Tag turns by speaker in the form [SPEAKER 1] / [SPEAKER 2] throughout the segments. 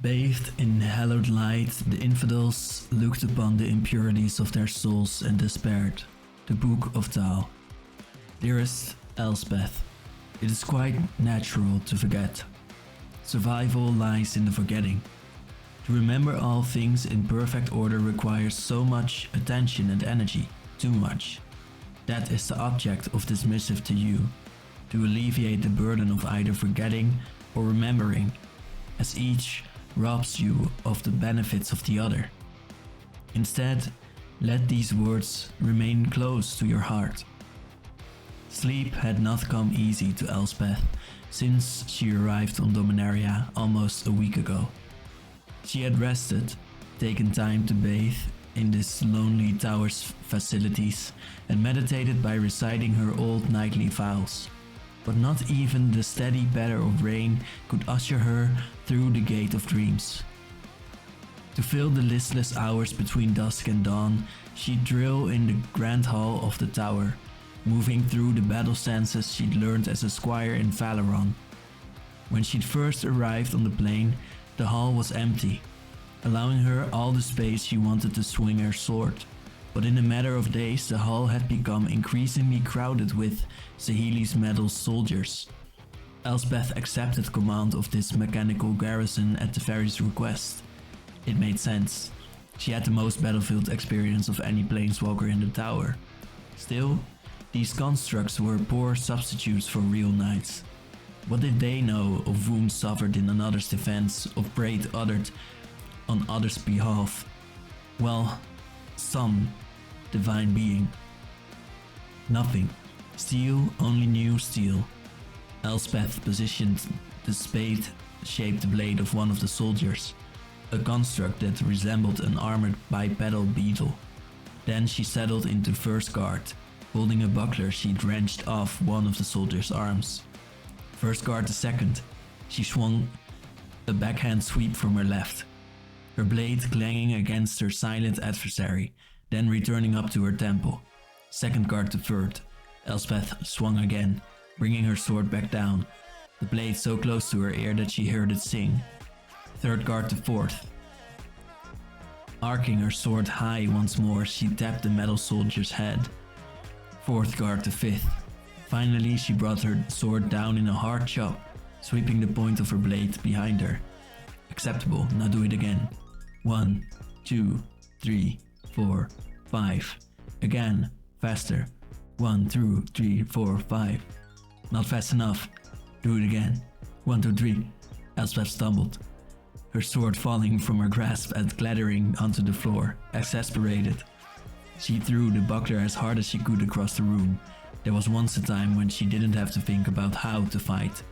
[SPEAKER 1] Bathed in hallowed light, the infidels looked upon the impurities of their souls and despaired. The Book of Tao. Dearest Elspeth, it is quite natural to forget. Survival lies in the forgetting. To remember all things in perfect order requires so much attention and energy, too much. That is the object of this missive to you, to alleviate the burden of either forgetting or remembering, as each robs you of the benefits of the other. Instead, let these words remain close to your heart. Sleep had not come easy to Elspeth since she arrived on Dominaria almost a week ago. She had rested, taken time to bathe in this lonely tower's facilities, and meditated by reciting her old nightly vows. But not even the steady patter of rain could usher her through the gate of dreams. To fill the listless hours between dusk and dawn, she'd drill in the grand hall of the tower, moving through the battle stances she'd learned as a squire in Valeron. When she'd first arrived on the plain, the hall was empty, allowing her all the space she wanted to swing her sword. But in a matter of days, the hall had become increasingly crowded with Saheeli's metal soldiers. Elspeth accepted command of this mechanical garrison at the fairy's request. It made sense. She had the most battlefield experience of any planeswalker in the tower. Still, these constructs were poor substitutes for real knights. What did they know of wounds suffered in another's defense, of braid uttered on others' behalf? Well, some divine being. Nothing. Steel only knew steel. Elspeth positioned the spade-shaped blade of one of the soldiers, a construct that resembled an armored bipedal beetle. Then she settled into first guard, holding a buckler she'd wrenched off one of the soldier's arms. First guard the second, she swung a backhand sweep from her left, her blade clanging against her silent adversary, then returning up to her temple. Second guard to third, Elspeth swung again, bringing her sword back down, the blade so close to her ear that she heard it sing. Third guard to fourth. Arcing her sword high once more, she tapped the metal soldier's head. Fourth guard to fifth. Finally, she brought her sword down in a hard chop, sweeping the point of her blade behind her. Acceptable, now do it again. 1, 2, 3, 4, 5. Again, faster. 1, 2, 3, 4, 5. Not fast enough. Do it again. 1, 2, 3. Elspeth stumbled, her sword falling from her grasp and clattering onto the floor, exasperated. She threw the buckler as hard as she could across the room. There was once a time when she didn't have to think about how to fight.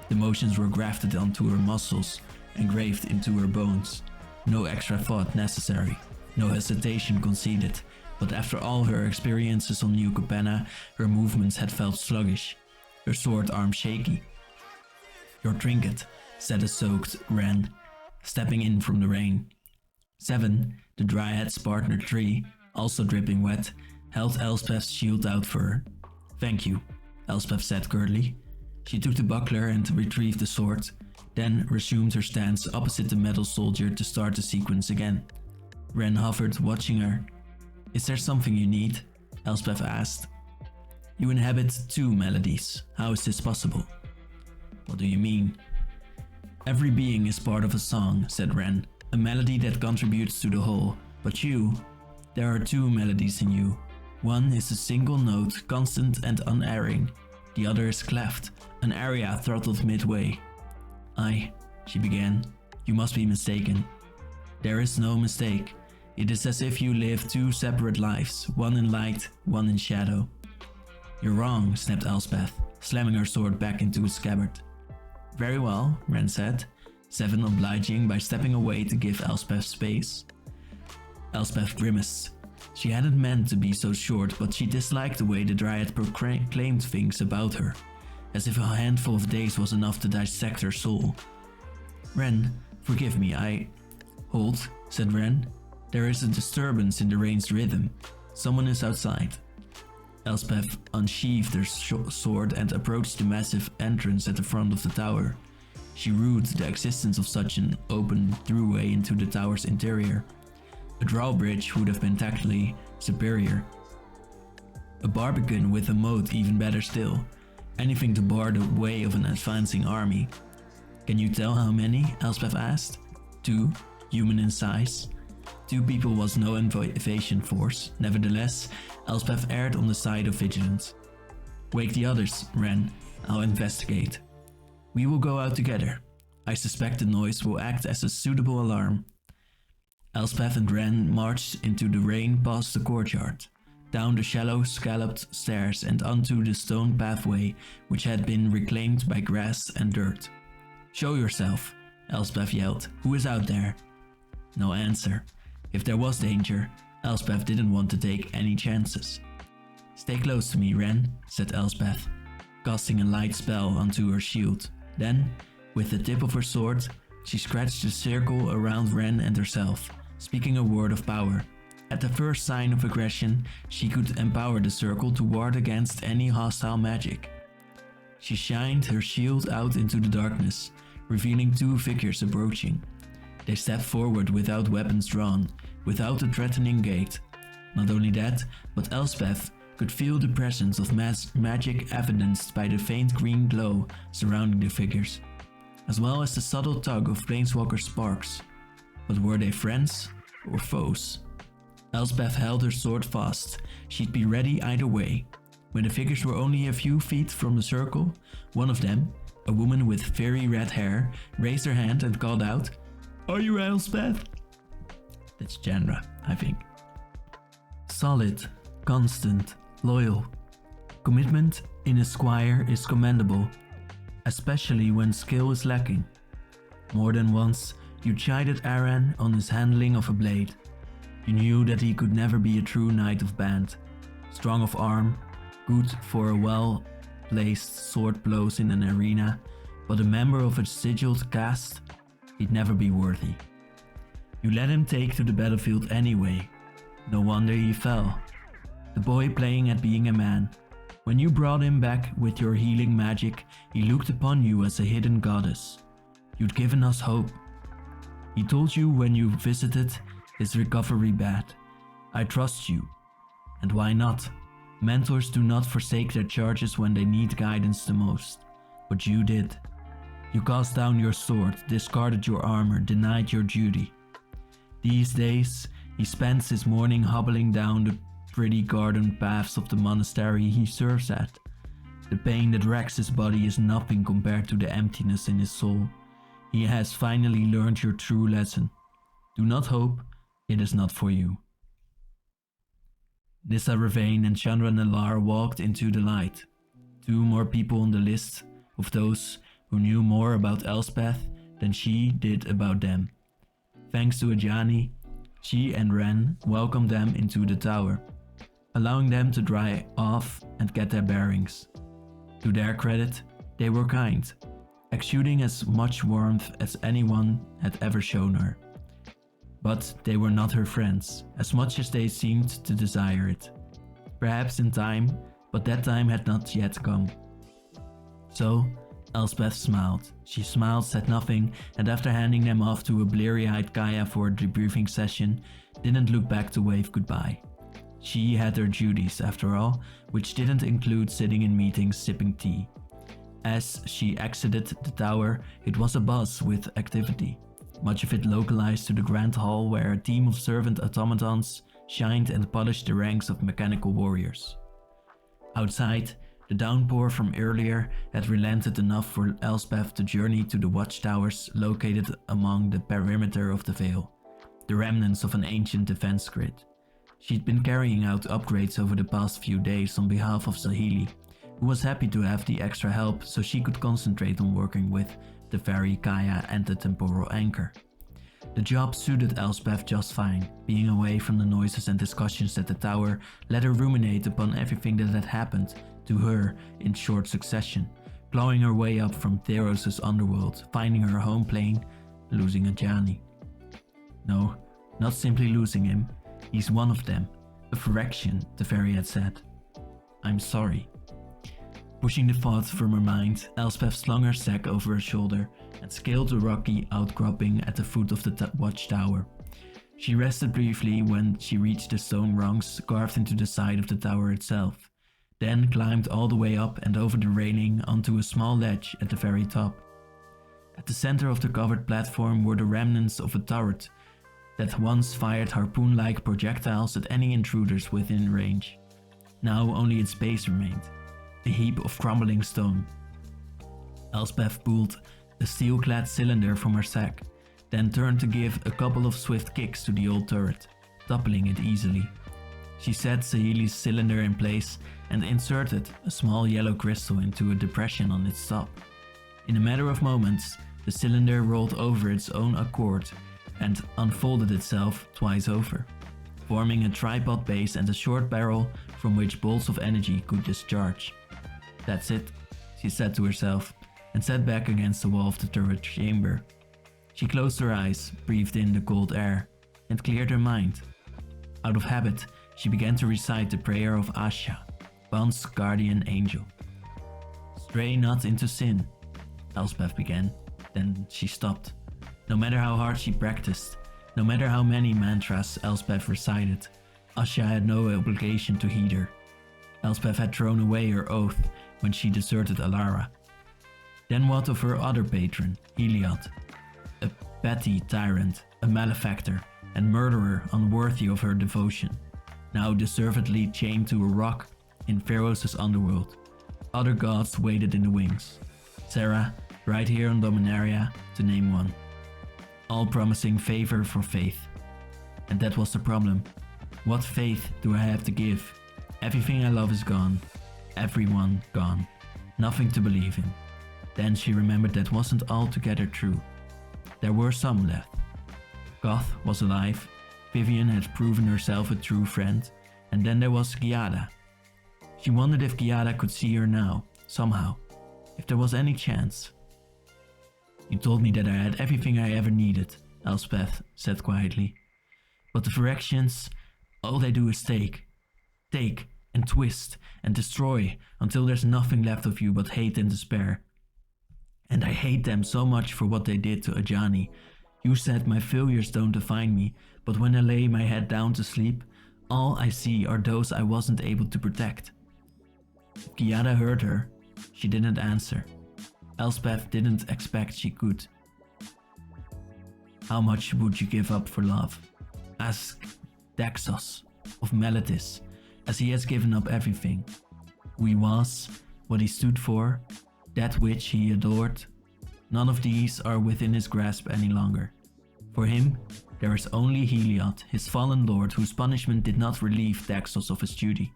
[SPEAKER 1] The motions were grafted onto her muscles, engraved into her bones. No extra thought necessary, no hesitation conceded, but after all her experiences on New Capenna, her movements had felt sluggish, her sword arm shaky. Your trinket, said a soaked Wren, stepping in from the rain. 7, the Dryad's partner tree, also dripping wet, held Elspeth's shield out for her. Thank you, Elspeth said curtly. She took the buckler and retrieved the sword, then resumed her stance opposite the metal soldier to start the sequence again. Wren hovered, watching her. Is there something you need? Elspeth asked. You inhabit 2 melodies. How is this possible? What do you mean? Every being is part of a song, said Wren, a melody that contributes to the whole. But you, there are 2 melodies in you. One is a single note, constant and unerring. The other is cleft, an aria throttled midway. She began. You must be mistaken. There is no mistake. It is as if you live 2 separate lives, one in light, one in shadow. You're wrong, snapped Elspeth, slamming her sword back into its scabbard. Very well, Wren said, 7 obliging by stepping away to give Elspeth space. Elspeth grimaced. She hadn't meant to be so short, but she disliked the way the Dryad proclaimed things about her, as if a handful of days was enough to dissect her soul. Wren, forgive me, Hold, said Wren. There is a disturbance in the rain's rhythm. Someone is outside. Elspeth unsheathed her sword and approached the massive entrance at the front of the tower. She rued the existence of such an open throughway into the tower's interior. A drawbridge would have been tactically superior. A barbican with a moat even better still. Anything to bar the way of an advancing army. Can you tell how many? Elspeth asked. 2, human in size. 2 people was no invasion force. Nevertheless, Elspeth erred on the side of vigilance. Wake the others, Ren. I'll investigate. We will go out together. I suspect the noise will act as a suitable alarm. Elspeth and Ren marched into the rain past the courtyard, down the shallow scalloped stairs and onto the stone pathway which had been reclaimed by grass and dirt. Show yourself, Elspeth yelled. Who is out there? No answer. If there was danger, Elspeth didn't want to take any chances. Stay close to me, Ren, said Elspeth, casting a light spell onto her shield. Then, with the tip of her sword, she scratched a circle around Ren and herself, speaking a word of power. At the first sign of aggression, she could empower the circle to ward against any hostile magic. She shined her shield out into the darkness, revealing 2 figures approaching. They stepped forward without weapons drawn, without a threatening gait. Not only that, but Elspeth could feel the presence of magic evidenced by the faint green glow surrounding the figures, as well as the subtle tug of planeswalker sparks. But were they friends or foes? Elspeth held her sword fast. She'd be ready either way. When the figures were only a few feet from the circle, one of them, a woman with fiery red hair, raised her hand and called out, "Are you Elspeth?" That's Chandra, I think. Solid, constant, loyal. Commitment in a squire is commendable, especially when skill is lacking. More than once, you chided Aran on his handling of a blade. You knew that he could never be a true knight of band, strong of arm, good for a well-placed sword blows in an arena, but a member of a sigilled caste, he'd never be worthy. You let him take to the battlefield anyway. No wonder he fell. The boy playing at being a man. When you brought him back with your healing magic, he looked upon you as a hidden goddess. You'd given us hope. He told you when you visited his recovery bed, "I trust you." And why not? Mentors do not forsake their charges when they need guidance the most. But you did. You cast down your sword, discarded your armor, denied your duty. These days, he spends his morning hobbling down the pretty garden paths of the monastery he serves at. The pain that racks his body is nothing compared to the emptiness in his soul. He has finally learned your true lesson. Do not hope, it is not for you. Nissa Ravain and Chandra Nalaar walked into the light. 2 more people on the list of those who knew more about Elspeth than she did about them. Thanks to Ajani, she and Ren welcomed them into the tower, allowing them to dry off and get their bearings. To their credit, they were kind, exuding as much warmth as anyone had ever shown her. But they were not her friends, as much as they seemed to desire it. Perhaps in time, but that time had not yet come. So, Elspeth smiled. She smiled, said nothing, and after handing them off to a bleary-eyed Kaya for a debriefing session, didn't look back to wave goodbye. She had her duties, after all, which didn't include sitting in meetings sipping tea. As she exited the tower, it was a buzz with activity, much of it localized to the grand hall where a team of servant automatons shined and polished the ranks of mechanical warriors. Outside, the downpour from earlier had relented enough for Elspeth to journey to the watchtowers located among the perimeter of the Vale, the remnants of an ancient defense grid. She'd been carrying out upgrades over the past few days on behalf of Saheeli, who was happy to have the extra help so she could concentrate on working with the Fairy Kaya and the Temporal Anchor. The job suited Elspeth just fine. Being away from the noises and discussions at the tower let her ruminate upon everything that had happened to her in short succession, clawing her way up from Theros' underworld, finding her home plane, losing Ajani. No, not simply losing him. He's one of them. A fraction, the fairy had said. I'm sorry. Pushing the thought from her mind, Elspeth slung her sack over her shoulder and scaled the rocky outcropping at the foot of the watchtower. She rested briefly when she reached the stone rungs carved into the side of the tower itself, then climbed all the way up and over the railing onto a small ledge at the very top. At the center of the covered platform were the remnants of a turret that once fired harpoon-like projectiles at any intruders within range. Now only its base remained, a heap of crumbling stone. Elspeth pulled a steel-clad cylinder from her sack, then turned to give a couple of swift kicks to the old turret, toppling it easily. She set Saheeli's cylinder in place and inserted a small yellow crystal into a depression on its top. In a matter of moments, the cylinder rolled over its own accord and unfolded itself twice over, forming a tripod base and a short barrel from which bolts of energy could discharge. "That's it," she said to herself, and sat back against the wall of the turret chamber. She closed her eyes, breathed in the cold air, and cleared her mind. Out of habit, she began to recite the prayer of Asha, Ban's guardian angel. "Stray not into sin," Elspeth began, then she stopped. No matter how hard she practiced, no matter how many mantras Elspeth recited, Asha had no obligation to heed her. Elspeth had thrown away her oath when she deserted Alara. Then what of her other patron, Heliod? A petty tyrant, a malefactor, and murderer unworthy of her devotion, now deservedly chained to a rock in Pharaoh's underworld. Other gods waited in the wings. Sarah, right here on Dominaria, to name one. All promising favor for faith. And that was the problem. What faith do I have to give? Everything I love is gone. Everyone gone. Nothing to believe in. Then she remembered that wasn't altogether true. There were some left. Goth was alive, Vivian had proven herself a true friend, and then there was Giada. She wondered if Giada could see her now, somehow, if there was any chance. "You told me that I had everything I ever needed," Elspeth said quietly. "But the Phyrexians, all they do is take and twist and destroy until there's nothing left of you but hate and despair. And I hate them so much for what they did to Ajani. You said my failures don't define me, but when I lay my head down to sleep, all I see are those I wasn't able to protect." Giada heard her. She didn't answer. Elspeth didn't expect she could. "How much would you give up for love? Ask Daxos of Meletis, as he has given up everything. Who he was, what he stood for, that which he adored. None of these are within his grasp any longer. For him, there is only Heliod, his fallen lord, whose punishment did not relieve Daxos of his duty.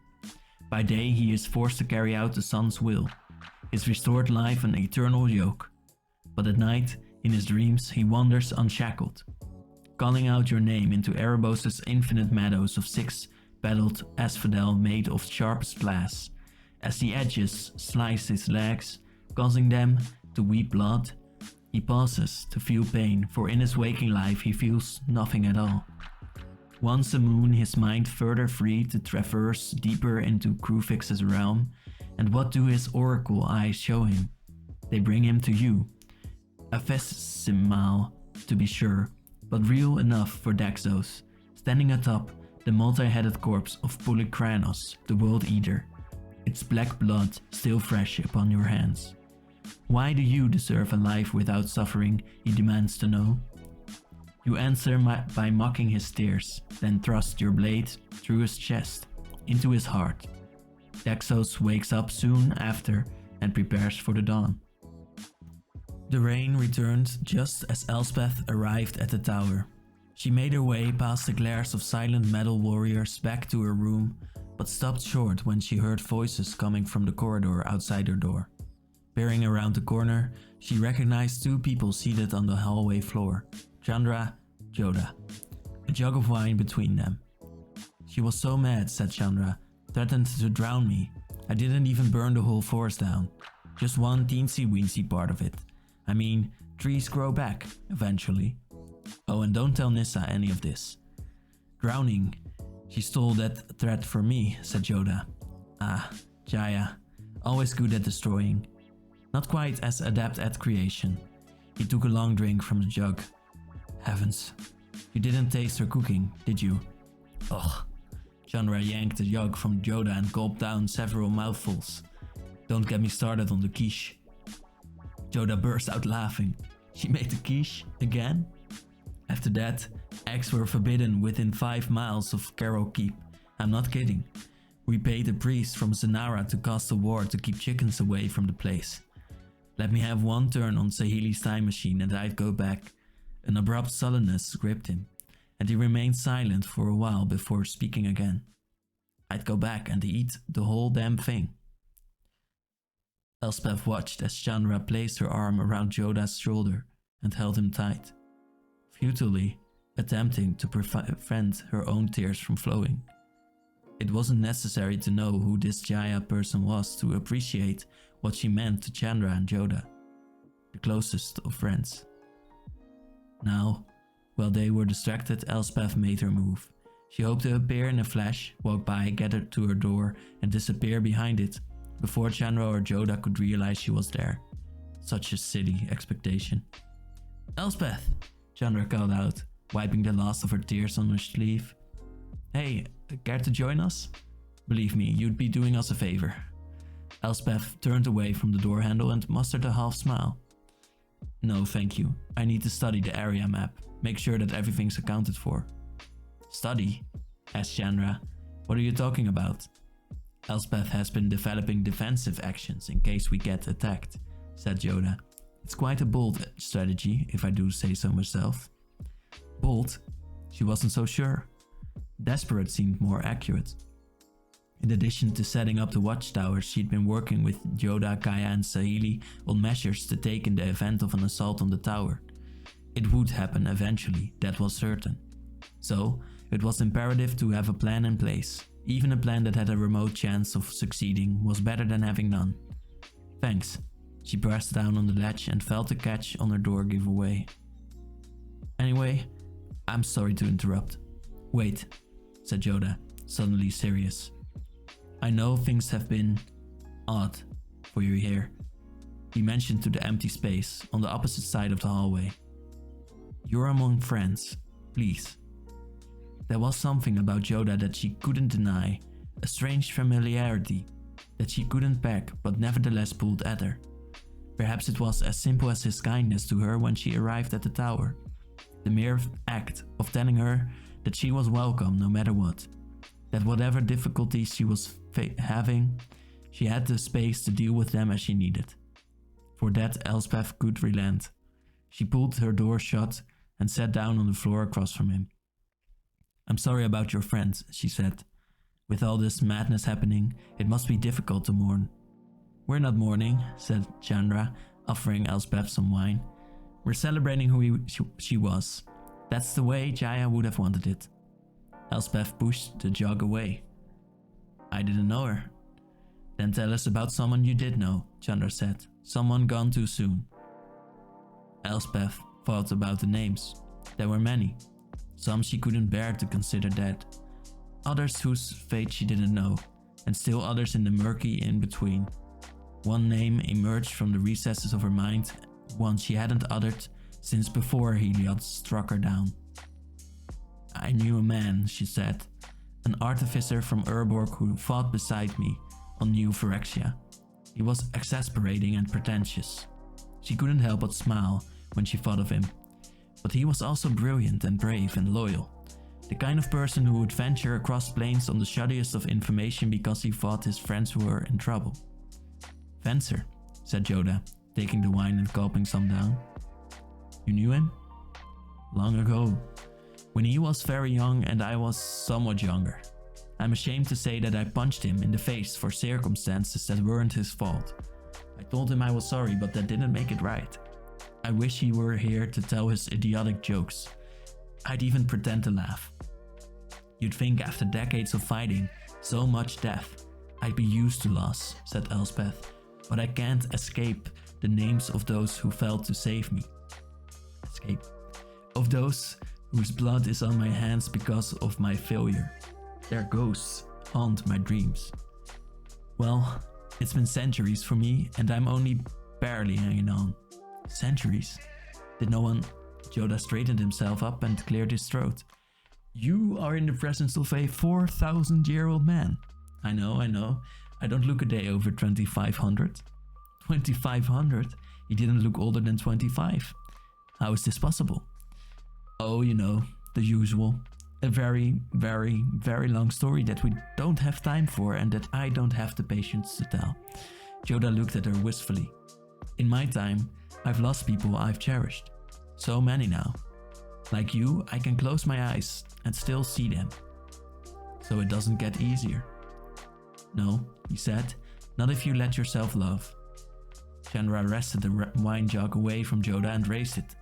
[SPEAKER 1] By day he is forced to carry out the sun's will, his restored life an eternal yoke. But at night, in his dreams, he wanders unshackled, calling out your name into Erebos' infinite meadows of 6 battled asphodel made of sharpest glass. As the edges slice his legs, causing them to weep blood, he pauses to feel pain, for in his waking life he feels nothing at all. Once a moon, his mind further free to traverse deeper into Krufix's realm, and what do his oracle eyes show him? They bring him to you. A Vesimal, to be sure, but real enough for Daxos, standing atop the multi-headed corpse of Polykranos, the World Eater, its black blood still fresh upon your hands. Why do you deserve a life without suffering, he demands to know. You answer by mocking his tears, then thrust your blade through his chest, into his heart. Daxos wakes up soon after and prepares for the dawn. The rain returned just as Elspeth arrived at the tower. She made her way past the glares of silent metal warriors back to her room, but stopped short when she heard voices coming from the corridor outside her door. Peering around the corner, she recognized 2 people seated on the hallway floor, Chandra, Joda, a jug of wine between them. "She was so mad," said Chandra, "threatened to drown me. I didn't even burn the whole forest down, just one teensy-weensy part of it. I mean, trees grow back, eventually. Oh, and don't tell Nissa any of this." "Drowning. She stole that threat from me," said Joda. "Ah, Jaya. always good at destroying. Not quite as adept at creation. He took a long drink from the jug. Heavens, you didn't taste her cooking, did you? Ugh. Chandra yanked the jug from Joda and gulped down several mouthfuls. Don't get me started on the quiche. Joda burst out laughing. She made the quiche again? After that, eggs were forbidden within 5 miles of Carroll Keep. I'm not kidding. We paid a priest from Zanara to cast a ward to keep chickens away from the place. Let me have one turn on Sahili's time machine and I'd go back. An abrupt sullenness gripped him, and he remained silent for a while before speaking again. I'd go back and eat the whole damn thing. Elspeth watched as Chandra placed her arm around Joda's shoulder and held him tight, futilely attempting to prevent her own tears from flowing. It wasn't necessary to know who this Jaya person was to appreciate what she meant to Chandra and Joda, the closest of friends. Now, while they were distracted, Elspeth made her move. She hoped to appear in a flash, walk by, get to her door, and disappear behind it before Chandra or Joda could realize she was there. Such a silly expectation. Elspeth! Chandra called out, wiping the last of her tears on her sleeve. Hey, care to join us? Believe me, you'd be doing us a favor. Elspeth turned away from the door handle and mustered a half smile. No, thank you. I need to study the area map, make sure that everything's accounted for. Study? Asked Chandra. What are you talking about? Elspeth has been developing defensive actions in case we get attacked, said Joda. It's quite a bold strategy, if I do say so myself. Bold? She wasn't so sure. Desperate seemed more accurate. In addition to setting up the watchtower, she'd been working with Joda, Kaya and Sahili on measures to take in the event of an assault on the tower. It would happen eventually, that was certain. So, it was imperative to have a plan in place. Even a plan that had a remote chance of succeeding was better than having none. Thanks. She pressed down on the latch and felt the catch on her door give away. Anyway, I'm sorry to interrupt. Wait, said Joda, suddenly serious. I know things have been odd for you here. He mentioned to the empty space on the opposite side of the hallway. You're among friends, please. There was something about Joda that she couldn't deny, a strange familiarity that she couldn't back but nevertheless pulled at her. Perhaps it was as simple as his kindness to her when she arrived at the tower. The mere act of telling her that she was welcome no matter what. That whatever difficulties she was having, she had the space to deal with them as she needed. For that Elspeth could relent. She pulled her door shut and sat down on the floor across from him. I'm sorry about your friends, she said. With all this madness happening, it must be difficult to mourn. We're not mourning, said Chandra, offering Elspeth some wine. We're celebrating who she was. That's the way Jaya would have wanted it. Elspeth pushed the jug away. I didn't know her. Then tell us about someone you did know, Chandra said. Someone gone too soon. Elspeth thought about the names. There were many. Some she couldn't bear to consider dead. Others whose fate she didn't know, and still others in the murky in-between. One name emerged from the recesses of her mind, one she hadn't uttered since before Heliod struck her down. I knew a man, she said, an artificer from Urborg who fought beside me on New Phyrexia. He was exasperating and pretentious. She couldn't help but smile when she thought of him. But he was also brilliant and brave and loyal. The kind of person who would venture across plains on the shoddiest of information because he thought his friends were in trouble. Venser, said Joda, taking the wine and gulping some down. You knew him? Long ago, when he was very young and I was somewhat younger. I'm ashamed to say that I punched him in the face for circumstances that weren't his fault. I told him I was sorry, but that didn't make it right. I wish he were here to tell his idiotic jokes. I'd even pretend to laugh. You'd think after decades of fighting, so much death, I'd be used to loss, said Elspeth, but I can't escape the names of those who failed to save me. Escape. Of those whose blood is on my hands because of my failure. Their ghosts haunt my dreams. Well, It's been centuries for me, and I'm only barely hanging on. Centuries? Did no one? Joda straightened himself up and cleared his throat. You are in the presence of a 4,000-year-old man. I know. I don't look a day over 2,500. 2,500? He didn't look older than 25. How is this possible? Oh, the usual. A very, very, very long story that we don't have time for and that I don't have the patience to tell. Joda looked at her wistfully. In my time, I've lost people I've cherished. So many now. Like you, I can close my eyes and still see them. So it doesn't get easier. No, he said, not if you let yourself love. Chandra wrested the wine jug away from Joda and raised it.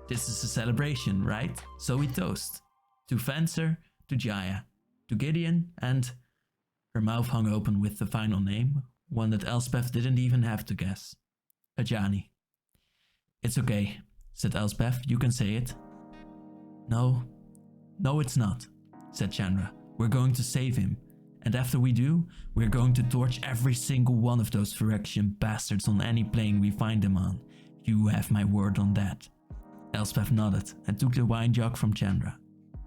[SPEAKER 1] This is a celebration, right? So we toast. To Fencer, to Jaya, to Gideon, and... Her mouth hung open with the final name, one that Elspeth didn't even have to guess. Ajani. It's okay, said Elspeth, you can say it. No, it's not, said Chandra. We're going to save him. And after we do, we're going to torch every single one of those Phyrexian bastards on any plane we find them on. You have my word on that. Elspeth nodded and took the wine jug from Chandra.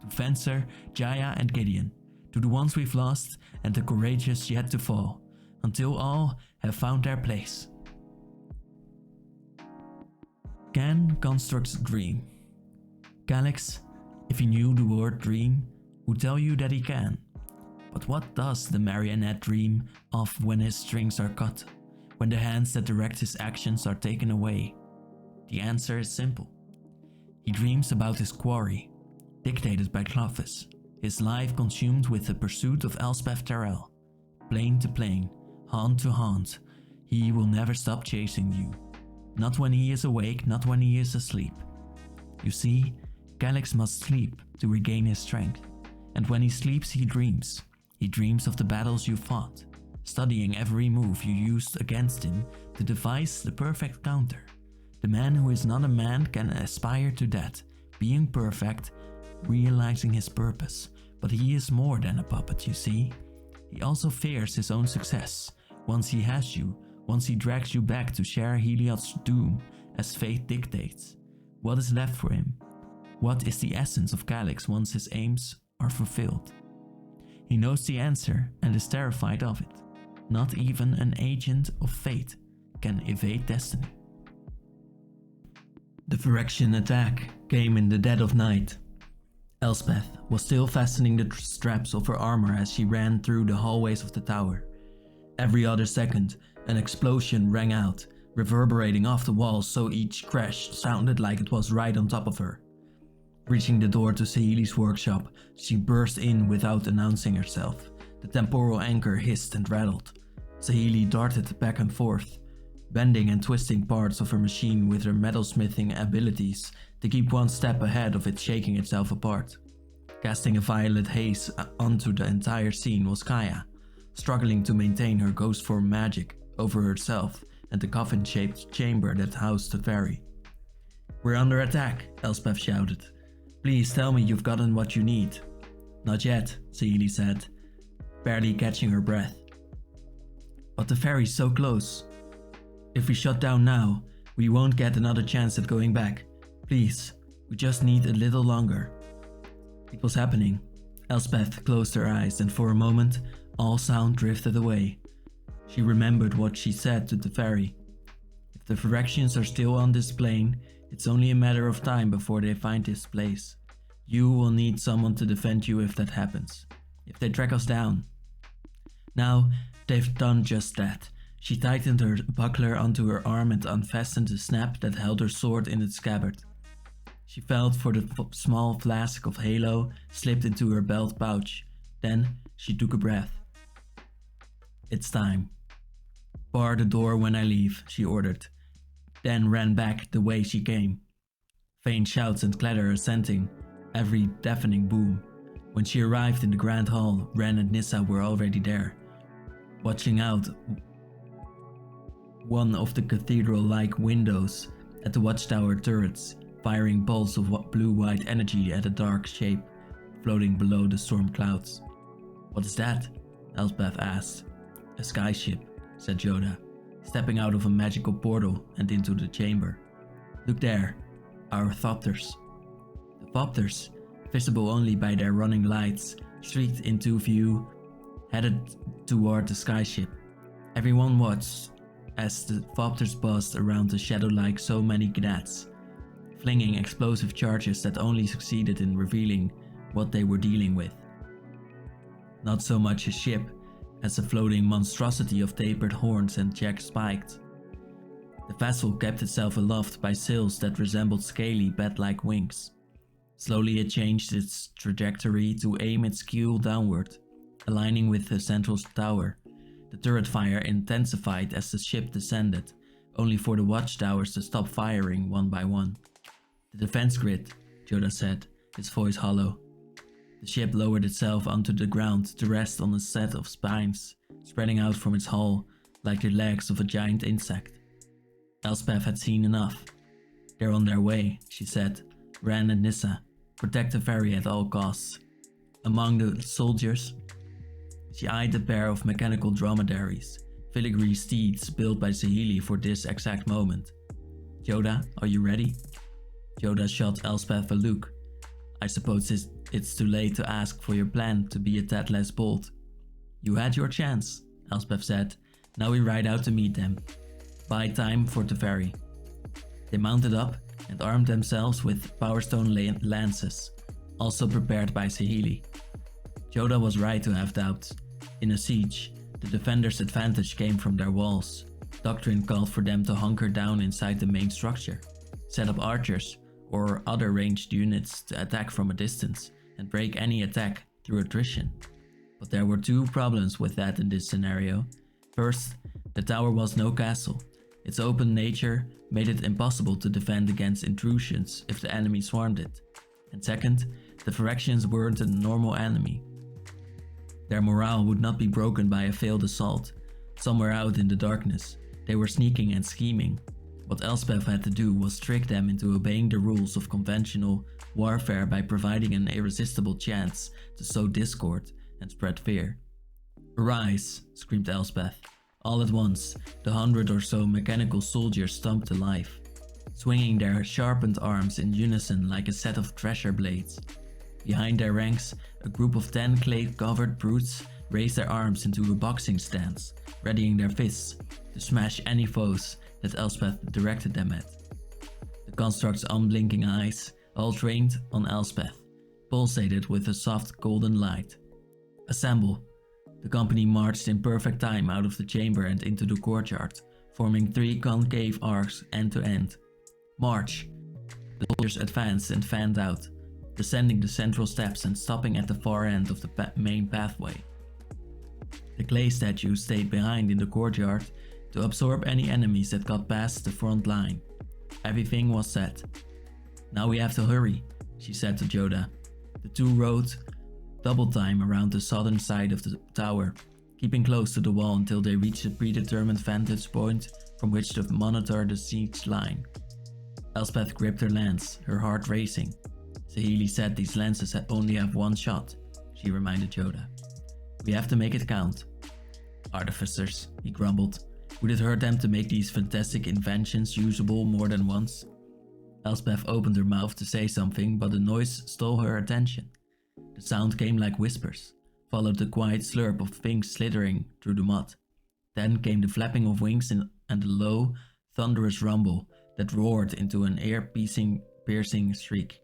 [SPEAKER 1] To Fencer, Jaya and Gideon. To the ones we've lost and the courageous yet to fall. Until all have found their place. Can constructs a dream. Calyx, if he knew the word dream, would tell you that he can. But what does the marionette dream of when his strings are cut? When the hands that direct his actions are taken away? The answer is simple. He dreams about his quarry, dictated by Clovis, his life consumed with the pursuit of Elspeth Terrell. Plane to plane, haunt to haunt, he will never stop chasing you. Not when he is awake, not when he is asleep. You see, Calyx must sleep to regain his strength. And when he sleeps, he dreams. He dreams of the battles you fought, studying every move you used against him to devise the perfect counter. The man who is not a man can aspire to that, being perfect, realizing his purpose. But he is more than a puppet, you see. He also fears his own success. Once he has you, once he drags you back to share Heliod's doom, as fate dictates. What is left for him? What is the essence of Calyx once his aims are fulfilled? He knows the answer and is terrified of it. Not even an agent of fate can evade destiny. The Phyrexian attack came in the dead of night. Elspeth was still fastening the straps of her armor as she ran through the hallways of the tower. Every other second, an explosion rang out, reverberating off the walls so each crash sounded like it was right on top of her. Reaching the door to Saheeli's workshop, she burst in without announcing herself. The temporal anchor hissed and rattled. Saheeli darted back and forth, bending and twisting parts of her machine with her metalsmithing abilities to keep one step ahead of it shaking itself apart. Casting a violet haze onto the entire scene was Kaya, struggling to maintain her ghost form magic over herself and the coffin-shaped chamber that housed the ferry. We're under attack, Elspeth shouted. Please tell me you've gotten what you need. Not yet, Saheeli said, barely catching her breath. But the ferry's so close. If we shut down now, we won't get another chance at going back. Please, we just need a little longer. It was happening. Elspeth closed her eyes and for a moment, all sound drifted away. She remembered what she said to the ferry. If the Phyrexians are still on this plane, it's only a matter of time before they find this place. You will need someone to defend you if that happens. If they track us down. Now, they've done just that. She tightened her buckler onto her arm and unfastened the snap that held her sword in its scabbard. She felt for the small flask of Halo slipped into her belt pouch. Then she took a breath. It's time. Bar the door when I leave, she ordered. Then ran back the way she came. Faint shouts and clatter ascending, every deafening boom. When she arrived in the grand hall, Ren and Nissa were already there, watching out one of the cathedral-like windows at the watchtower turrets, firing bolts of blue-white energy at a dark shape floating below the storm clouds. What is that? Elspeth asked. A skyship, said Joda, stepping out of a magical portal and into the chamber. Look there, our thopters. The thopters, visible only by their running lights, shrieked into view, headed toward the skyship. Everyone watched as the thopters buzzed around the shadow like so many gnats, flinging explosive charges that only succeeded in revealing what they were dealing with. Not so much a ship as a floating monstrosity of tapered horns and jagged spikes. The vessel kept itself aloft by sails that resembled scaly bat-like wings. Slowly it changed its trajectory to aim its keel downward, aligning with the central tower. The turret fire intensified as the ship descended, only for the watchtowers to stop firing one by one. The defense grid, Joda said, his voice hollow. The ship lowered itself onto the ground to rest on a set of spines, spreading out from its hull like the legs of a giant insect. Elspeth had seen enough. They're on their way, she said. Ran and Nissa. Protect the ferry at all costs. Among the soldiers, she eyed a pair of mechanical dromedaries, filigree steeds built by Saheeli for this exact moment. Joda, are you ready? Joda shot Elspeth a look. I suppose it's too late to ask for your plan to be a tad less bold. You had your chance, Elspeth said. Now we ride out to meet them. Buy time for the ferry. They mounted up and armed themselves with powerstone lances, also prepared by Saheeli. Joda was right to have doubts. In a siege, the defenders' advantage came from their walls. Doctrine called for them to hunker down inside the main structure, set up archers or other ranged units to attack from a distance and break any attack through attrition. But there were two problems with that in this scenario. First, the tower was no castle. Its open nature made it impossible to defend against intrusions if the enemy swarmed it. And second, the Phyrexians weren't a normal enemy. Their morale would not be broken by a failed assault. Somewhere out in the darkness, they were sneaking and scheming. What Elspeth had to do was trick them into obeying the rules of conventional warfare by providing an irresistible chance to sow discord and spread fear. Arise, screamed Elspeth. All at once, the 100 or so mechanical soldiers stomped to life, swinging their sharpened arms in unison like a set of thresher blades. Behind their ranks, a group of 10 clay-covered brutes raised their arms into a boxing stance, readying their fists to smash any foes that Elspeth directed them at. The construct's unblinking eyes, all trained on Elspeth, pulsated with a soft golden light. Assemble! The company marched in perfect time out of the chamber and into the courtyard, forming 3 concave arcs end to end. March! The soldiers advanced and fanned out, descending the central steps and stopping at the far end of the main pathway. The clay statue stayed behind in the courtyard to absorb any enemies that got past the front line. Everything was set. Now we have to hurry, she said to Joda. The two rode double time around the southern side of the tower, keeping close to the wall until they reached a predetermined vantage point from which to monitor the siege line. Elspeth gripped her lance, her heart racing. Saheeli said these lances only have one shot, she reminded Joda. We have to make it count. Artificers, he grumbled. Would it hurt them to make these fantastic inventions usable more than once? Elspeth opened her mouth to say something, but the noise stole her attention. The sound came like whispers, followed the quiet slurp of things slithering through the mud. Then came the flapping of wings and a low, thunderous rumble that roared into an ear-piercing shriek.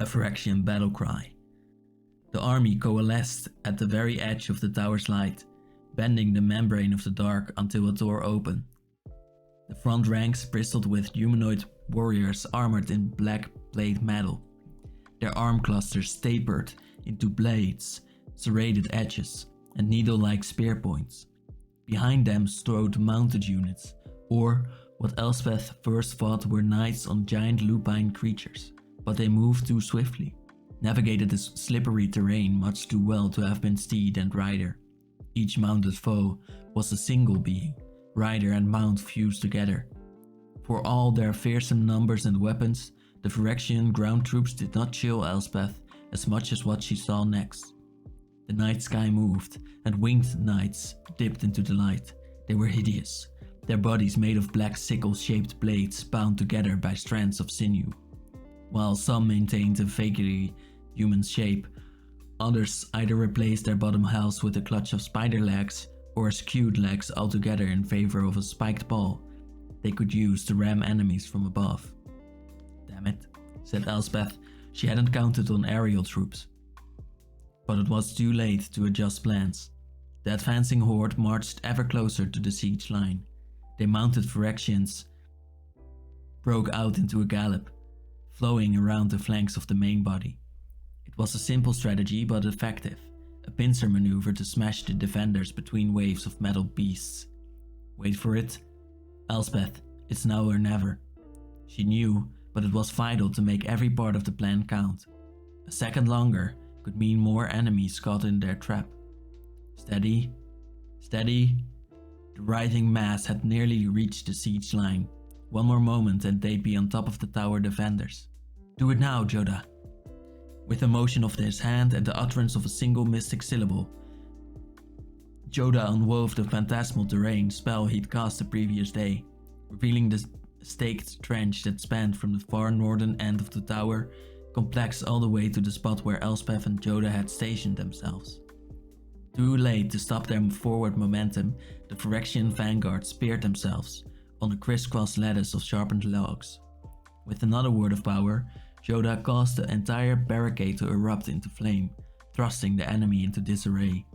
[SPEAKER 1] A Phyrexian battle cry. The army coalesced at the very edge of the tower's light, bending the membrane of the dark until a door opened. The front ranks bristled with humanoid warriors armored in black plate metal. Their arm clusters tapered into blades, serrated edges, and needle-like spear points. Behind them strode mounted units, or what Elspeth first thought were knights on giant lupine creatures, but they moved too swiftly, navigated the slippery terrain much too well to have been steed and rider. Each mounted foe was a single being, rider and mount fused together. For all their fearsome numbers and weapons, the Phyrexian ground troops did not chill Elspeth as much as what she saw next. The night sky moved, and winged knights dipped into the light. They were hideous, their bodies made of black sickle-shaped blades bound together by strands of sinew. While some maintained a vaguely human shape, others either replaced their bottom halves with a clutch of spider legs or skewed legs altogether in favor of a spiked ball they could use to ram enemies from above. "Damn it," said Elspeth. She hadn't counted on aerial troops. But it was too late to adjust plans. The advancing horde marched ever closer to the siege line. Their mounted Phyrexians broke out into a gallop, flowing around the flanks of the main body. It was a simple strategy but effective, a pincer maneuver to smash the defenders between waves of metal beasts. Wait for it. Elspeth, it's now or never. She knew, but it was vital to make every part of the plan count. A second longer could mean more enemies caught in their trap. Steady, steady. The writhing mass had nearly reached the siege line. One more moment and they'd be on top of the tower defenders. "Do it now, Jodah." With a motion of his hand and the utterance of a single mystic syllable, Jodah unwove the phantasmal terrain spell he'd cast the previous day, revealing the staked trench that spanned from the far northern end of the tower complex all the way to the spot where Elspeth and Jodah had stationed themselves. Too late to stop their forward momentum, the Phyrexian vanguard speared themselves on a crisscross lattice of sharpened logs. With another word of power, Jodah caused the entire barricade to erupt into flame, thrusting the enemy into disarray.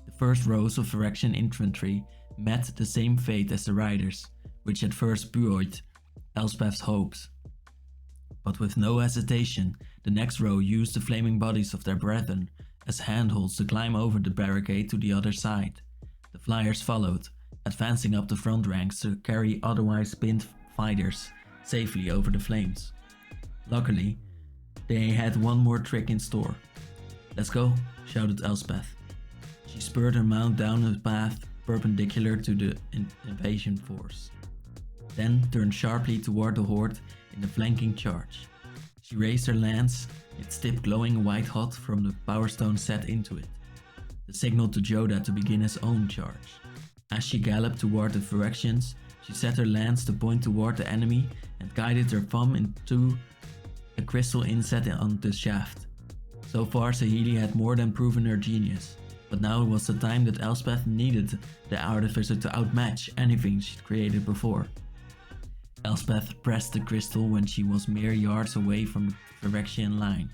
[SPEAKER 1] The first rows of Phyrexian infantry met the same fate as the riders, which had first buoyed Elspeth's hopes. But with no hesitation, the next row used the flaming bodies of their brethren as handholds to climb over the barricade to the other side. The flyers followed, advancing up the front ranks to carry otherwise pinned fighters safely over the flames. Luckily, they had one more trick in store. "Let's go," shouted Elspeth. She spurred her mount down a path perpendicular to the invasion force, then turned sharply toward the horde in a flanking charge. She raised her lance, its tip glowing white-hot from the power stone set into it, the signal to Jodah to begin his own charge. As she galloped toward the Phyrexians, she set her lance to point toward the enemy and guided her thumb into a crystal inset on the shaft. So far, Saheeli had more than proven her genius, but now was the time that Elspeth needed the artificer to outmatch anything she'd created before. Elspeth pressed the crystal when she was mere yards away from the Phyrexian line.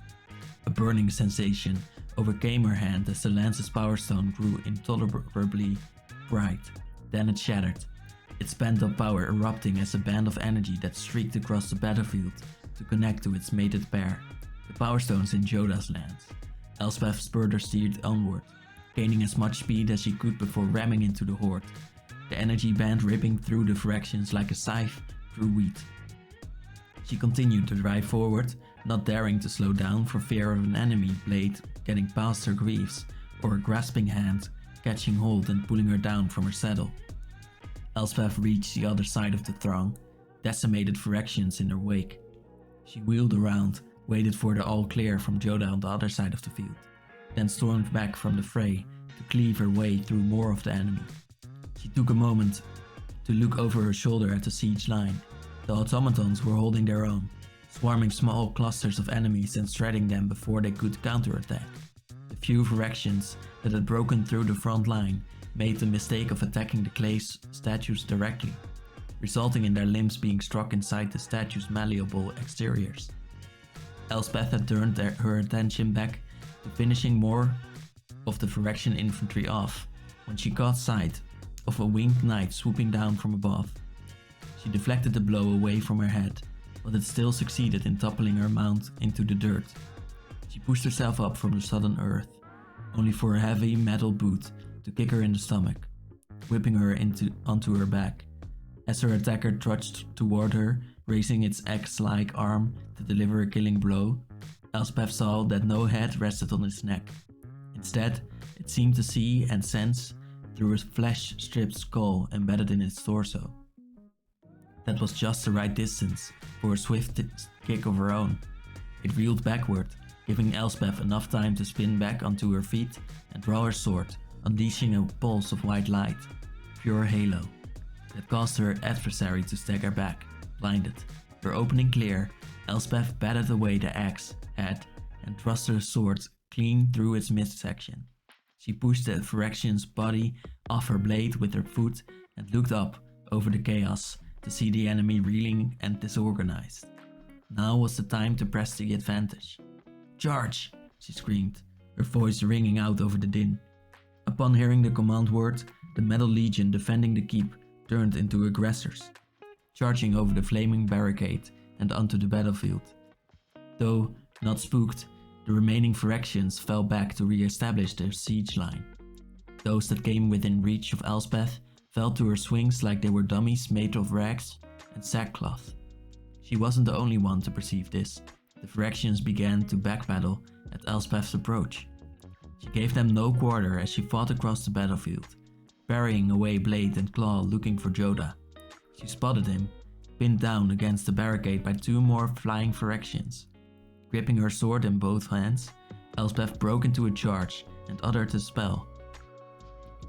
[SPEAKER 1] A burning sensation overcame her hand as the lance's power stone grew intolerably bright. Then it shattered, its pent-up power erupting as a band of energy that streaked across the battlefield to connect to its mated pair, the power stones in Jodah's lance. Elspeth spurred her steed onward, gaining as much speed as she could before ramming into the horde, the energy band ripping through the Phyrexians like a scythe through wheat. She continued to drive forward, not daring to slow down for fear of an enemy blade getting past her greaves, or a grasping hand catching hold and pulling her down from her saddle. Elspeth reached the other side of the throng, decimated Phyrexians in her wake. She wheeled around, waited for the all-clear from Jodah on the other side of the field, then stormed back from the fray to cleave her way through more of the enemy. She took a moment to look over her shoulder at the siege line. The automatons were holding their own, swarming small clusters of enemies and shredding them before they could counterattack. The few Phyrexians that had broken through the front line made the mistake of attacking the clay statues directly, resulting in their limbs being struck inside the statues' malleable exteriors. Elspeth had turned her attention back to finishing more of the Phyrexian infantry off when she caught sight of a winged knight swooping down from above. She deflected the blow away from her head, but it still succeeded in toppling her mount into the dirt. She pushed herself up from the sodden earth, only for a heavy metal boot to kick her in the stomach, whipping her onto her back. As her attacker trudged toward her, raising its axe-like arm to deliver a killing blow, Elspeth saw that no head rested on its neck. Instead, it seemed to see and sense through a flesh-stripped skull embedded in its torso. That was just the right distance for a swift kick of her own. It reeled backward, giving Elspeth enough time to spin back onto her feet and draw her sword, unleashing a pulse of white light, pure halo, that caused her adversary to stagger back, blinded. Her opening clear, Elspeth batted away the axe head and thrust her sword clean through its midsection. She pushed the Phyrexian's body off her blade with her foot and looked up over the chaos to see the enemy reeling and disorganized. Now was the time to press the advantage. "Charge!" she screamed, her voice ringing out over the din. Upon hearing the command word, the Metal Legion defending the keep turned into aggressors, charging over the flaming barricade and onto the battlefield. Though not spooked, the remaining Phyrexians fell back to re-establish their siege line. Those that came within reach of Elspeth fell to her swings like they were dummies made of rags and sackcloth. She wasn't the only one to perceive this. The Phyrexians began to backpedal at Elspeth's approach. She gave them no quarter as she fought across the battlefield, parrying away blade and claw looking for Jodah. She spotted him, pinned down against the barricade by two more flying Phyrexians. Gripping her sword in both hands, Elspeth broke into a charge and uttered a spell.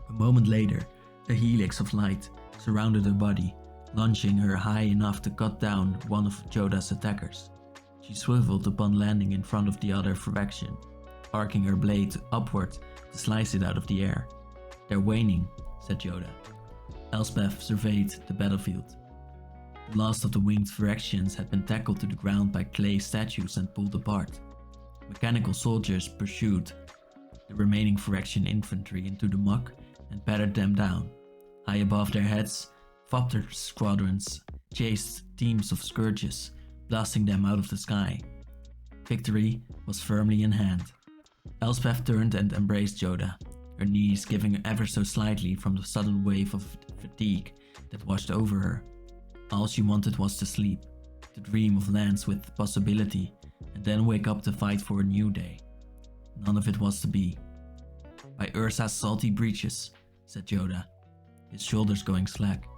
[SPEAKER 1] A moment later, a helix of light surrounded her body, launching her high enough to cut down one of Jodah's attackers. She swiveled upon landing in front of the other Phyrexian, arcing her blade upward to slice it out of the air. "They're waning," said Jodah. Elspeth surveyed the battlefield. The last of the winged Phyrexians had been tackled to the ground by clay statues and pulled apart. Mechanical soldiers pursued the remaining Phyrexian infantry into the muck and battered them down. High above their heads, Thopter squadrons chased teams of scourges, blasting them out of the sky. Victory was firmly in hand. Elspeth turned and embraced Jodah, her knees giving ever so slightly from the sudden wave of fatigue that washed over her. All she wanted was to sleep, to dream of lands with possibility, and then wake up to fight for a new day. None of it was to be. "By Ursa's salty breeches," said Jodah, his shoulders going slack.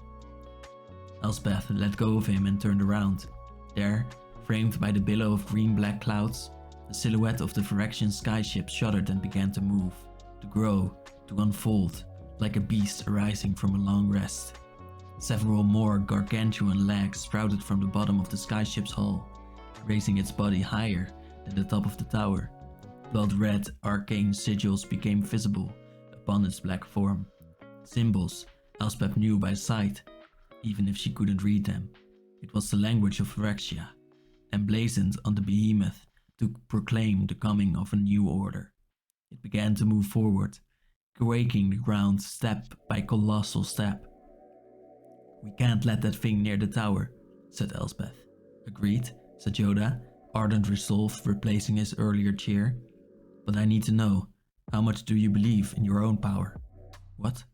[SPEAKER 1] Elspeth let go of him and turned around. There, framed by the billow of green-black clouds, the silhouette of the Phyrexian skyship shuddered and began to move, to grow, to unfold, like a beast arising from a long rest. Several more gargantuan legs sprouted from the bottom of the skyship's hull, raising its body higher than the top of the tower. Blood-red arcane sigils became visible upon its black form. Symbols Elspeth knew by sight, even if she couldn't read them. It was the language of Phyrexia, emblazoned on the behemoth to proclaim the coming of a new order. It began to move forward, quaking the ground step by colossal step. "We can't let that thing near the tower," said Elspeth. "Agreed," said Jodah, ardent resolve replacing his earlier cheer. "But I need to know, how much do you believe in your own power?" "What?"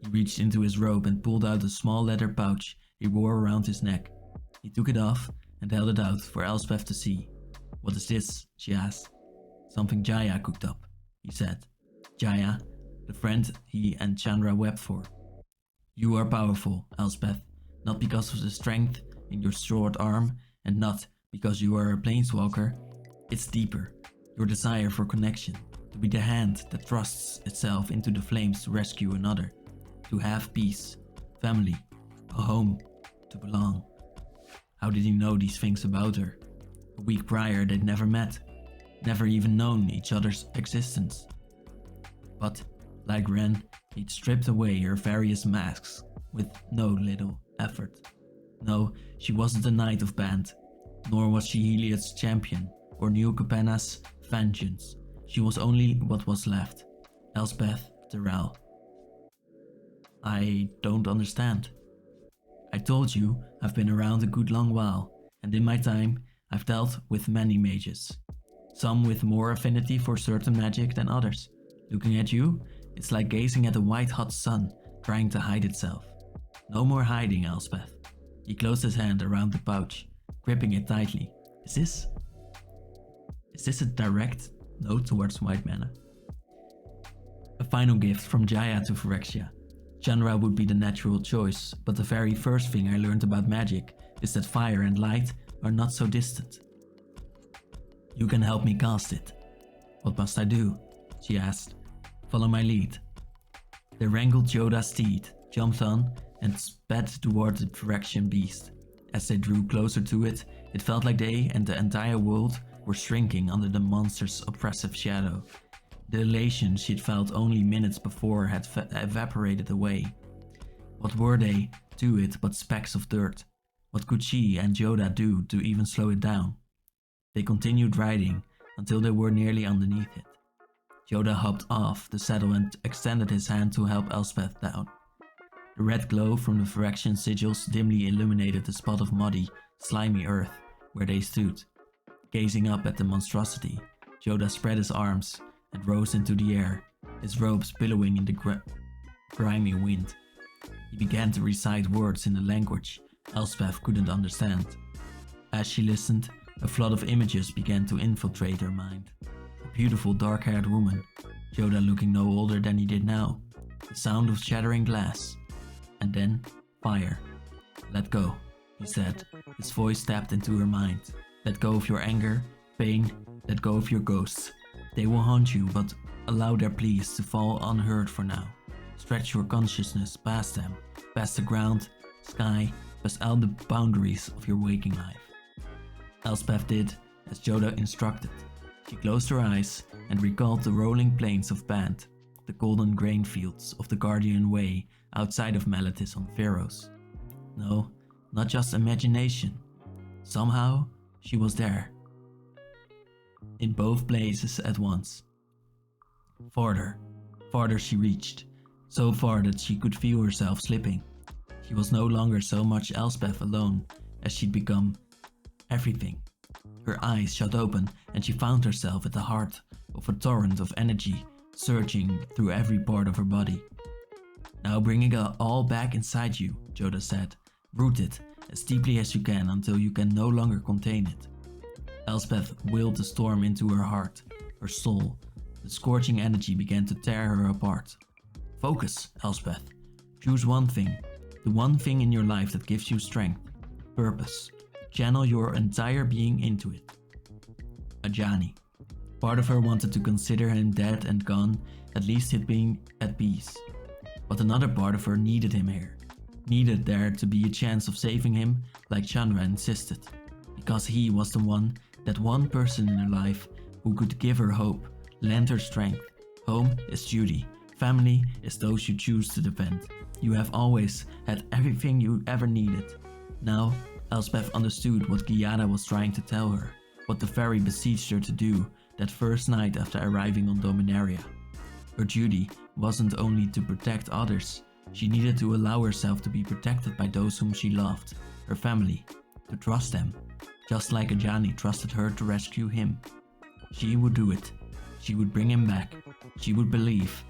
[SPEAKER 1] He reached into his robe and pulled out a small leather pouch he wore around his neck. He took it off and held it out for Elspeth to see. "What is this?" she asked. "Something Jaya cooked up," he said. Jaya, the friend he and Chandra wept for. "You are powerful, Elspeth, not because of the strength in your short arm and not because you are a planeswalker. It's deeper, your desire for connection, to be the hand that thrusts itself into the flames to rescue another, to have peace, family, a home, to belong." How did he know these things about her? A week prior they'd never met, never even known each other's existence. But, like Ren, he'd stripped away her various masks with no little effort. No, she wasn't a knight of Band, nor was she Heliod's champion or New Capenna's vengeance. She was only what was left, Elspeth Tyrell. "I don't understand." "I told you I've been around a good long while, and in my time I've dealt with many mages. Some with more affinity for certain magic than others. Looking at you, it's like gazing at a white-hot sun trying to hide itself. No more hiding, Elspeth." He closed his hand around the pouch, gripping it tightly. Is this a direct note towards white mana? A final gift from Jaya to Phyrexia. Chandra would be the natural choice, but the very first thing I learned about magic is that fire and light are not so distant. You can help me cast it. What must I do? She asked. Follow my lead. They wrangled Yoda's steed, jumped on, and sped toward the Phyrexian beast. As they drew closer to it, it felt like they and the entire world were shrinking under the monster's oppressive shadow. The elation she'd felt only minutes before had evaporated away. What were they to it but specks of dirt? What could she and Yoda do to even slow it down? They continued riding until they were nearly underneath it. Yoda hopped off the saddle and extended his hand to help Elspeth down. The red glow from the Phyrexian sigils dimly illuminated the spot of muddy, slimy earth where they stood. Gazing up at the monstrosity, Yoda spread his arms and rose into the air, his robes billowing in the grimy wind. He began to recite words in a language Elspeth couldn't understand. As she listened, a flood of images began to infiltrate her mind. A beautiful dark-haired woman, Yoda looking no older than he did now, the sound of shattering glass, and then fire. Let go, he said, his voice tapped into her mind. Let go of your anger, pain, let go of your ghosts. They will haunt you, but allow their pleas to fall unheard for now. Stretch your consciousness past them, past the ground, sky, past all the boundaries of your waking life. Elspeth did as Yoda instructed. She closed her eyes and recalled the rolling plains of Bant, the golden grain fields of the Guardian Way outside of Meletis on Pharos. No, not just imagination. Somehow, she was there. In both places at once. Farther she reached, so far that she could feel herself slipping. She was no longer so much Elspeth alone as she'd become everything. Her eyes shut open and she found herself at the heart of a torrent of energy surging through every part of her body. Now bringing it all back inside you, Yoda said. Root it as deeply as you can until you can no longer contain it. Elspeth willed the storm into her heart, her soul. The scorching energy began to tear her apart. Focus, Elspeth. Choose one thing, the one thing in your life that gives you strength, purpose. Channel your entire being into it. Ajani. Part of her wanted to consider him dead and gone, at least he'd been at peace. But another part of her needed him here. Needed there to be a chance of saving him, like Chandra insisted. Because he was the one, that one person in her life who could give her hope, lend her strength. Home is duty. Family is those you choose to defend. You have always had everything you ever needed. Now, Elspeth understood what Giada was trying to tell her, what the fairy beseeched her to do that first night after arriving on Dominaria. Her duty wasn't only to protect others, she needed to allow herself to be protected by those whom she loved, her family, to trust them, just like Ajani trusted her to rescue him. She would do it. She would bring him back. She would believe.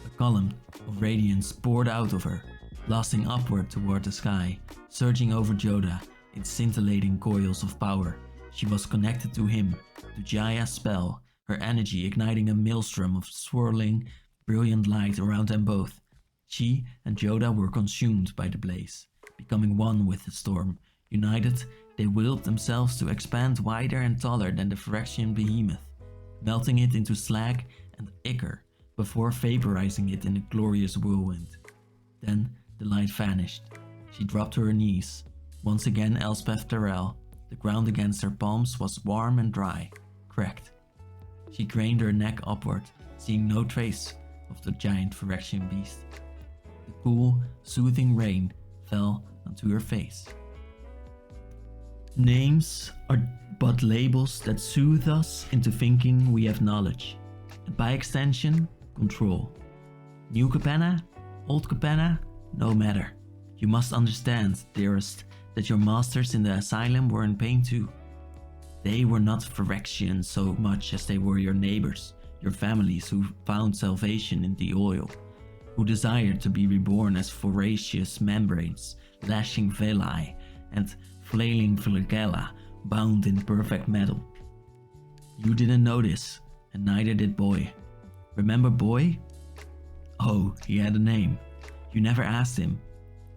[SPEAKER 1] A column of radiance poured out of her, blasting upward toward the sky, surging over Yoda in scintillating coils of power. She was connected to him, to Jaya's spell, her energy igniting a maelstrom of swirling, brilliant light around them both. She and Yoda were consumed by the blaze, becoming one with the storm. United, they willed themselves to expand wider and taller than the Phyrexian behemoth, melting it into slag and ichor before vaporizing it in a glorious whirlwind. Then the light vanished. She dropped to her knees. Once again Elspeth Terrell. The ground against her palms was warm and dry, cracked. She craned her neck upward, seeing no trace of the giant Phyrexian beast. The cool, soothing rain fell onto her face. Names are but labels that soothe us into thinking we have knowledge, and by extension, control. New Capenna? Old Capenna? No matter. You must understand, dearest, that your masters in the asylum were in pain too. They were not Phyrexians so much as they were your neighbors, your families who found salvation in the oil, who desired to be reborn as voracious membranes, lashing villi, and flailing flagella bound in perfect metal. You didn't know this, and neither did Boy. Remember Boy? Oh, he had a name. You never asked him.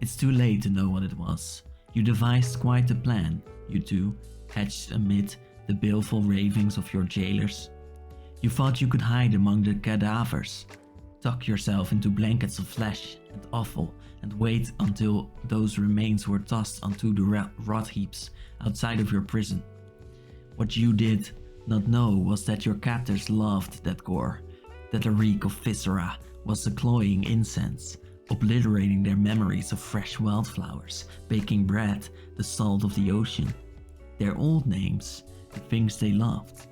[SPEAKER 1] It's too late to know what it was. You devised quite a plan, you two, hatched amid the baleful ravings of your jailers. You thought you could hide among the cadavers, tuck yourself into blankets of flesh and offal, and wait until those remains were tossed onto the rot heaps outside of your prison. What you did not know was that your captors loved that gore, that the reek of viscera was a cloying incense, obliterating their memories of fresh wildflowers, baking bread, the salt of the ocean, their old names, the things they loved.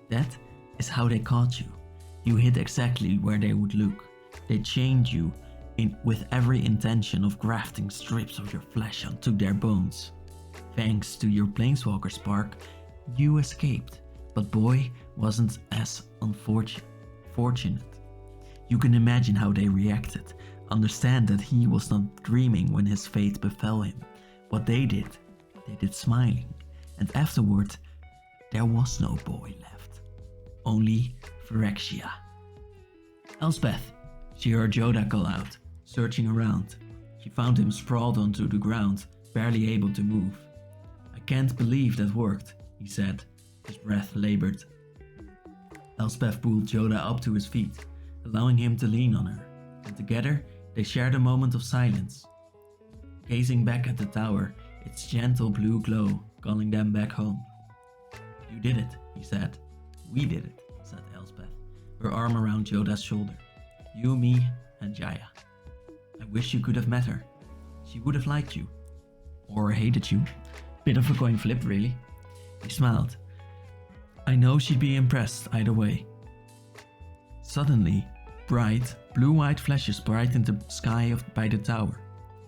[SPEAKER 1] That is how they caught you. You hid exactly where they would look. They chained you with every intention of grafting strips of your flesh onto their bones. Thanks to your planeswalker spark, you escaped, but Boy wasn't as fortunate. You can imagine how they reacted. Understand that he was not dreaming when his fate befell him. What they did smiling. And afterward, there was no Boy left. Only Phyrexia. Elspeth, she heard Jodah call out, searching around. She found him sprawled onto the ground, barely able to move. I can't believe that worked, he said, his breath labored. Elspeth pulled Jodah up to his feet, allowing him to lean on her, and together they shared a moment of silence, gazing back at the tower, its gentle blue glow calling them back home. You did it, he said. We did it, said Elspeth, her arm around Jodah's shoulder. You, me, and Jaya. I wish you could have met her. She would have liked you. Or hated you. Bit of a coin flip, really. He smiled. I know she'd be impressed either way. Suddenly, bright, blue-white flashes brightened the sky by the tower,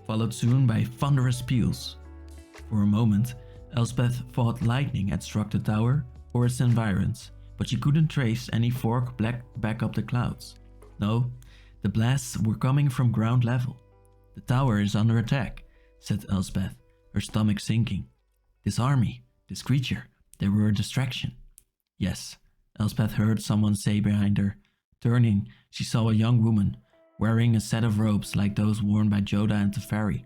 [SPEAKER 1] followed soon by thunderous peals. For a moment, Elspeth thought lightning had struck the tower or its environs, but she couldn't trace any fork back up the clouds. No, the blasts were coming from ground level. The tower is under attack, said Elspeth, her stomach sinking. This army, this creature, they were a distraction. Yes, Elspeth heard someone say behind her. Turning, she saw a young woman, wearing a set of robes like those worn by Jodah and Teferi.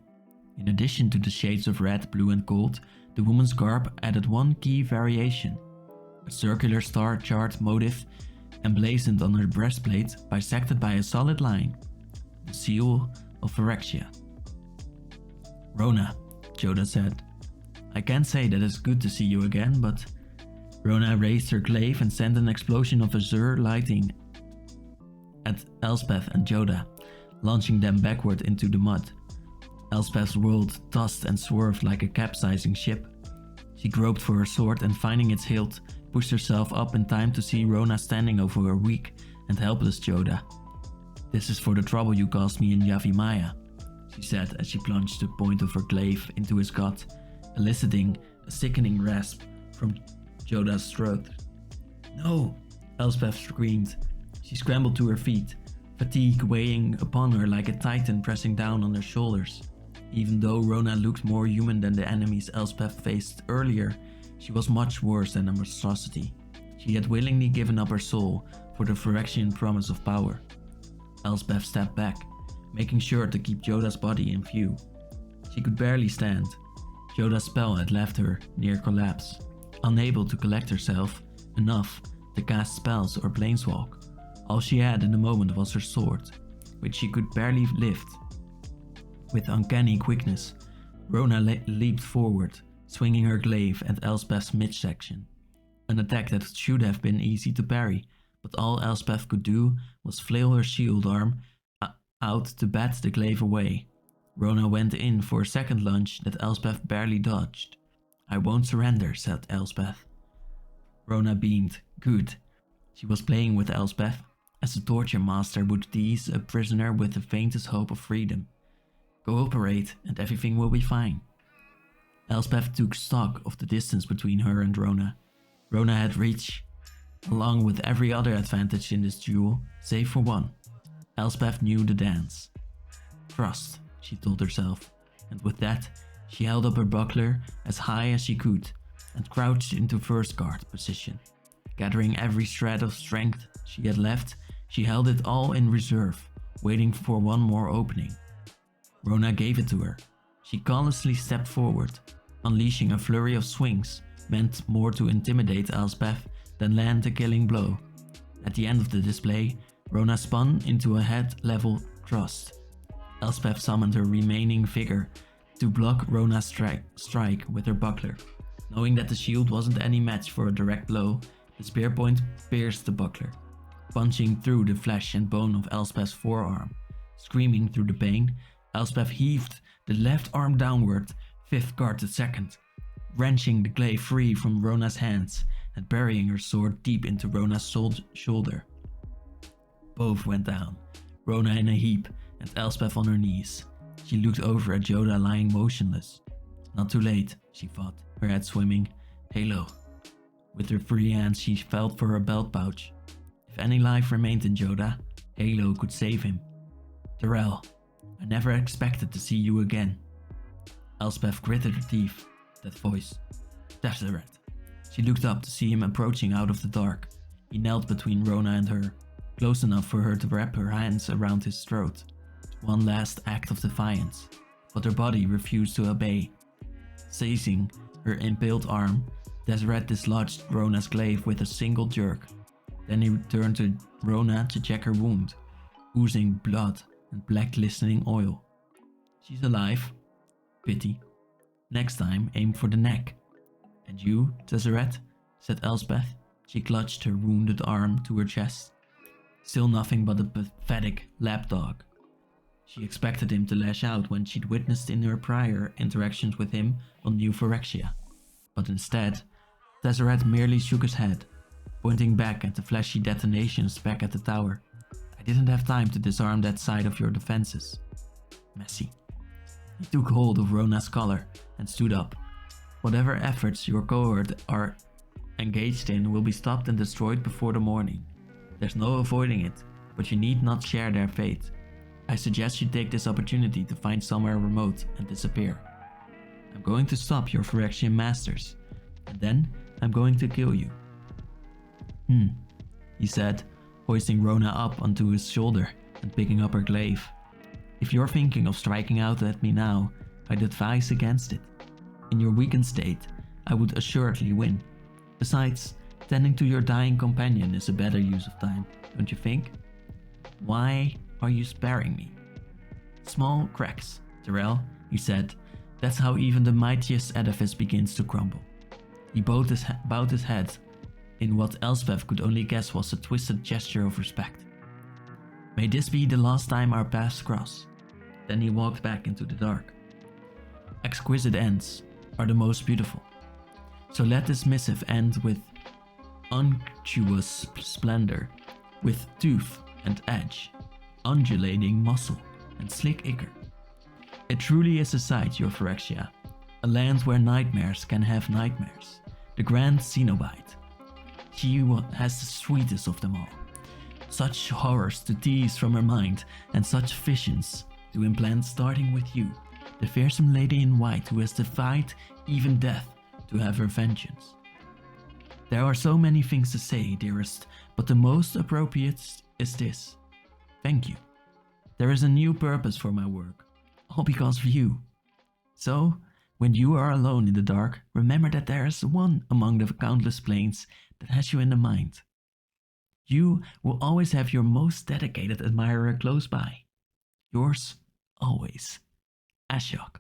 [SPEAKER 1] In addition to the shades of red, blue and gold, the woman's garb added one key variation. A circular star-chart motif emblazoned on her breastplate, bisected by a solid line. The seal of Phyrexia. Rona, Jodah said. I can't say that it's good to see you again, but... Rona raised her glaive and sent an explosion of azure lighting at Elspeth and Jodah, launching them backward into the mud. Elspeth's world tossed and swerved like a capsizing ship. She groped for her sword and, finding its hilt, pushed herself up in time to see Rona standing over her weak and helpless Jodah. This is for the trouble you caused me in Yavimaya, she said as she plunged the point of her glaive into his gut, eliciting a sickening rasp from Jodah's throat. No, Elspeth screamed. She scrambled to her feet, fatigue weighing upon her like a titan pressing down on her shoulders. Even though Rona looked more human than the enemies Elspeth faced earlier, she was much worse than a monstrosity. She had willingly given up her soul for the Phyrexian promise of power. Elspeth stepped back, making sure to keep Jodah's body in view. She could barely stand. Jodah's spell had left her near collapse, unable to collect herself enough to cast spells or planeswalk. All she had in the moment was her sword, which she could barely lift. With uncanny quickness, Rona leaped forward, swinging her glaive at Elspeth's midsection. An attack that should have been easy to parry, but all Elspeth could do was flail her shield arm out to bat the glaive away. Rona went in for a second lunge that Elspeth barely dodged. I won't surrender, said Elspeth. Rona beamed. Good. She was playing with Elspeth, as a torture master would tease a prisoner with the faintest hope of freedom. Cooperate and everything will be fine. Elspeth took stock of the distance between her and Rona. Rona had reach, along with every other advantage in this duel, save for one. Elspeth knew the dance. Trust, she told herself, and with that, she held up her buckler as high as she could and crouched into first guard position. Gathering every shred of strength she had left, she held it all in reserve, waiting for one more opening. Rona gave it to her. She callously stepped forward, unleashing a flurry of swings meant more to intimidate Elspeth than land a killing blow. At the end of the display, Rona spun into a head-level thrust. Elspeth summoned her remaining vigor to block Rona's strike with her buckler. Knowing that the shield wasn't any match for a direct blow, the spear point pierced the buckler, punching through the flesh and bone of Elspeth's forearm. Screaming through the pain, Elspeth heaved the left arm downward, fifth guard a second, wrenching the glaive free from Rona's hands and burying her sword deep into Rona's shoulder. Both went down, Rona in a heap and Elspeth on her knees. She looked over at Jodah lying motionless. Not too late, she thought, her head swimming. Halo. With her free hands she felt for her belt pouch. If any life remained in Jodah, Halo could save him. Tyrell, I never expected to see you again. Elspeth gritted her teeth. That voice. Tezzeret. She looked up to see him approaching out of the dark. He knelt between Rona and her, close enough for her to wrap her hands around his throat. One last act of defiance, but her body refused to obey. Seizing her impaled arm, Tezzeret dislodged Rona's glaive with a single jerk. Then he turned to Rona to check her wound, oozing blood and black glistening oil. She's alive. Pity. Next time, aim for the neck. And you, Tezzeret? Said Elspeth. She clutched her wounded arm to her chest. Still nothing but a pathetic lapdog. She expected him to lash out when she'd witnessed in her prior interactions with him on New Phyrexia. But instead, Tezzeret merely shook his head, pointing back at the flashy detonations back at the tower. I didn't have time to disarm that side of your defenses. Messy. He took hold of Rona's collar and stood up. Whatever efforts your cohort are engaged in will be stopped and destroyed before the morning. There's no avoiding it, but you need not share their fate. I suggest you take this opportunity to find somewhere remote and disappear. I'm going to stop your Phyrexian masters, and then I'm going to kill you. He said, hoisting Rona up onto his shoulder and picking up her glaive. If you're thinking of striking out at me now, I'd advise against it. In your weakened state, I would assuredly win. Besides, tending to your dying companion is a better use of time, don't you think? Why are you sparing me? Small cracks, Tyrell, he said. That's how even the mightiest edifice begins to crumble. He bowed his head in what Elspeth could only guess was a twisted gesture of respect. May this be the last time our paths cross. Then he walked back into the dark. Exquisite ends are the most beautiful. So let this missive end with unctuous splendor, with tooth and edge, undulating muscle and slick ichor. It truly is a sight, your Phyrexia, a land where nightmares can have nightmares. The grand Cenobite. She has the sweetest of them all. Such horrors to tease from her mind, and such visions to implant, starting with you, the fearsome lady in white who has defied even death to have her vengeance. There are so many things to say, dearest, but the most appropriate is this. Thank you. There is a new purpose for my work, all because of you. So, when you are alone in the dark, remember that there is one among the countless planes that has you in the mind. You will always have your most dedicated admirer close by. Yours, always, Ashiok.